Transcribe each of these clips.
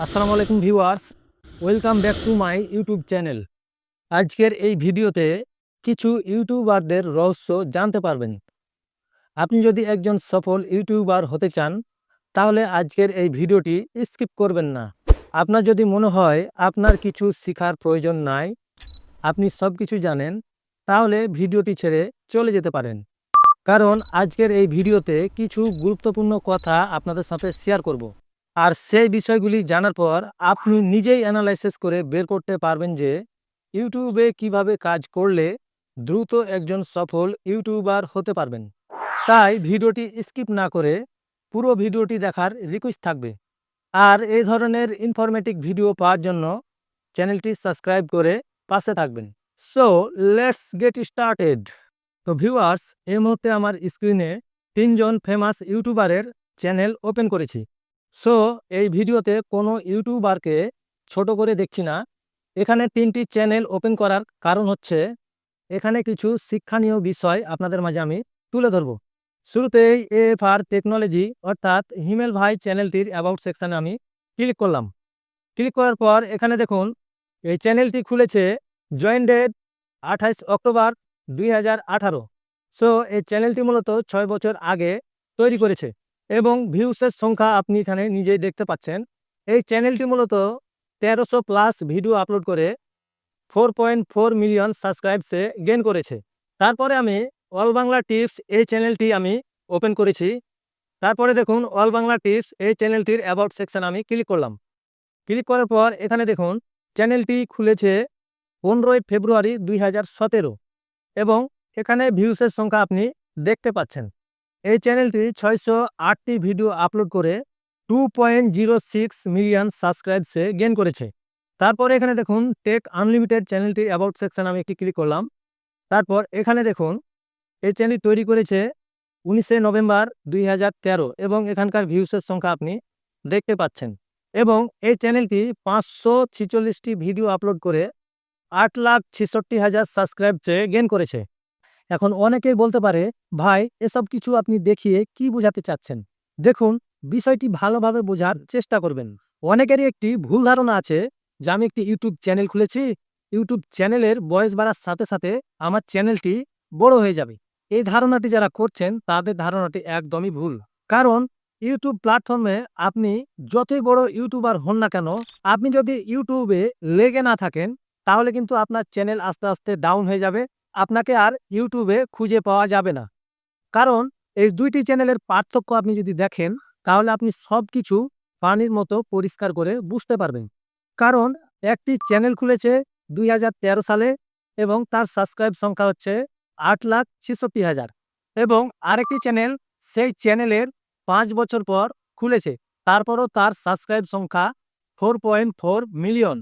আসসালামু আলাইকুম viewers, welcome back to my YouTube channel. আজকের এই ভিডিওতে কিছু ইউটিউবারদের রহস্য জানতে পারবেন। আপনি যদি একজন সফল ইউটিউবার হতে চান তাহলে আজকের এই ভিডিওটি স্কিপ করবেন না। আপনার যদি মনে হয় আপনার কিছু শেখার প্রয়োজন নাই, আপনি সব কিছু জানেন, তাহলে ভিডিওটি ছেড়ে চলে যেতে পারেন। কারণ আজকের এই ভিডিওতে কিছু গুরুত্বপূর্ণ কথা আপনাদের সাথে শেয়ার করব। আর সেই বিষয়গুলি জানার পর আপনি নিজেই অ্যানালাইসিস করে বের করতে পারবেন যে ইউটিউবে কিভাবে কাজ করলে দ্রুত একজন সফল ইউটিউবার হতে পারবেন। তাই ভিডিওটি স্কিপ না করে পুরো ভিডিওটি দেখার রিকোয়েস্ট থাকবে। আর এই ধরনের ইনফরমেটিভ ভিডিও পাওয়ার জন্য চ্যানেলটি সাবস্ক্রাইব করে পাশে থাকবেন। So let's get started. তো ভিউয়ার্স, এই মুহূর্তে আমার স্ক্রিনে 3জন ফেমাস ইউটিউবারের চ্যানেল ওপেন করেছি। সো এই ভিডিওতে কোনো ইউটিউবারকে ছোট করে দেখছি না। এখানে 3টি চ্যানেল ওপেন করার কারণ হচ্ছে এখানে কিছু শিক্ষণীয় বিষয় আপনাদের মাঝে আমি তুলে ধরব। শুরুতেই এএফআর টেকনোলজি অর্থাৎ হিমেল ভাই চ্যানেলটির অ্যাবাউট সেকশানে আমি ক্লিক করলাম। ক্লিক করার পর এখানে দেখুন এই চ্যানেলটি খুলেছে জয়েন ডেট 28 অক্টোবর 2018। সো এই চ্যানেলটি মূলত 6 বছর আগে তৈরি করেছে এবং ভিউসের সংখ্যা আপনি এখানে নিজেই দেখতে পাচ্ছেন। এই চ্যানেলটি মূলত 1300 প্লাস ভিডিও আপলোড করে 4.4 মিলিয়ন সাবস্ক্রাইবসে গেইন করেছে। তারপরে আমি অল বাংলা টিপস এই চ্যানেলটি আমি ওপেন করেছি। তারপরে দেখুন অল বাংলা টিপস এই চ্যানেলটির অ্যাবাউট সেকশন আমি ক্লিক করলাম। ক্লিক করার পর এখানে দেখুন চ্যানেলটি খুলেছে 15 ফেব্রুয়ারি 2017 এবং এখানে ভিউসের সংখ্যা আপনি দেখতে পাচ্ছেন। এই চ্যানেলটি 608টি ভিডিও আপলোড করে 2.06 মিলিয়ন সাবস্ক্রাইবসে গেইন করেছে। তারপরে এখানে দেখুন টেক আনলিমিটেড চ্যানেলটির অ্যাবাউট সেকশন আমি একটি ক্লিক করলাম। তারপর এখানে দেখুন এই চ্যানেল তৈরি করেছে 19 নভেম্বর 2013 এবং এখানকার ভিউসের সংখ্যা আপনি দেখতে পাচ্ছেন। এবং এই চ্যানেলটি 546টি ভিডিও আপলোড করে 8,66,000 সাবস্ক্রাইবসে গেইন করেছে। এখন অনেকেই বলতে পারে, ভাই এসব কিছু আপনি দেখিয়ে কি বোঝাতে চাচ্ছেন? দেখুন, বিষয়টি ভালোভাবে বোঝার চেষ্টা করবেন। অনেকেরই একটি ভুল ধারণা আছে যে আমি একটি ইউটিউব চ্যানেল খুলেছি, ইউটিউব চ্যানেলের বয়স বাড়ার সাথে সাথে আমার চ্যানেলটি বড় হয়ে যাবে। এই ধারণাটি যারা করছেন তাদের ধারণাটি একদমই ভুল। কারণ ইউটিউব প্ল্যাটফর্মে আপনি যতই বড় ইউটিউবার হন না কেন, আপনি যদি ইউটিউবে লেগে না থাকেন তাহলে কিন্তু আপনার চ্যানেল আস্তে আস্তে ডাউন হয়ে যাবে। আপনাকে আর ইউটিউবে খুঁজে পাওয়া যাবে না। কারণ এই দুইটি চ্যানেলের পার্থক্য আপনি যদি দেখেন তাহলে আপনি সব কিছু পানির মতো পরিষ্কার করে বুঝতে পারবেন। কারণ একটি চ্যানেল খুলেছে 2013 সালে এবং তার সাবস্ক্রাইব সংখ্যা হচ্ছে 8,66,000 এবং আরেকটি চ্যানেল সেই চ্যানেলের 5 বছর পর খুলেছে, তারপরও তার সাবস্ক্রাইব সংখ্যা 4.4 মিলিয়ন।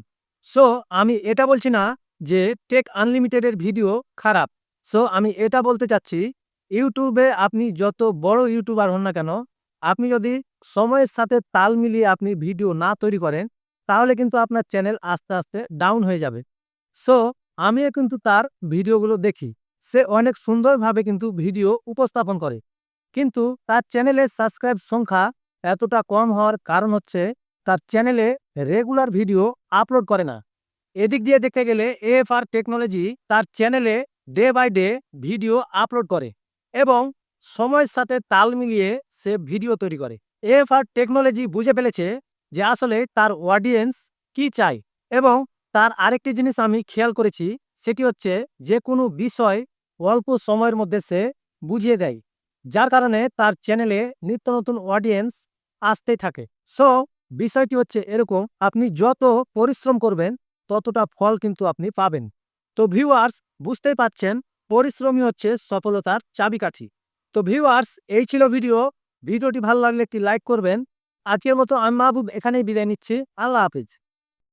সো আমি এটা বলছি না যে টেক আনলিমিটেডের ভিডিও খারাপ। সো আমি এটা বলতে চাচ্ছি ইউটিউবে আপনি যত বড় ইউটিউবার হন না কেন, আপনি যদি সময়ের সাথে তাল মিলিয়ে আপনি ভিডিও না তৈরি করেন তাহলে কিন্তু আপনার চ্যানেল আস্তে আস্তে ডাউন হয়ে যাবে। সো আমিও কিন্তু তার ভিডিওগুলো দেখি। সে অনেক সুন্দরভাবে কিন্তু ভিডিও উপস্থাপন করে, কিন্তু তার চ্যানেলের সাবস্ক্রাইব সংখ্যা এতটা কম হওয়ার কারণ হচ্ছে তার চ্যানেলে রেগুলার ভিডিও আপলোড করে না। এদিক দিয়ে দেখতে গেলে এএফআর টেকনোলজি তার চ্যানেলে day by day video upload করে এবং সময়ের সাথে তাল মিলিয়ে সে ভিডিও তৈরি করে। এএফআর টেকনোলজি বুঝে ফেলেছে যে আসলে তার অডিয়েন্স কি চায় এবং তার আরেকটি জিনিস আমি খেয়াল করেছি, সেটি হচ্ছে যে কোনো বিষয় অল্প সময়ের মধ্যে সে বুঝিয়ে দেয়, যার কারণে তার চ্যানেলে নিত্য নতুন অডিয়েন্স আসতেই থাকে। সো বিষয়টি হচ্ছে এরকম, আপনি যত পরিশ্রম করবেন ততটা ফল কিন্তু আপনি পাবেন। তো ভিউয়ার্স, বুঝতেই পাচ্ছেন পরিশ্রমই হচ্ছে সফলতার চাবিকাঠি। তো ভিউয়ার্স, এই ছিল ভিডিওটি ভালো লাগলে একটি লাইক করবেন। আজকের মতো আমি মাহবুব এখানেই বিদায় নিচ্ছি। আল্লাহ হাফিজ।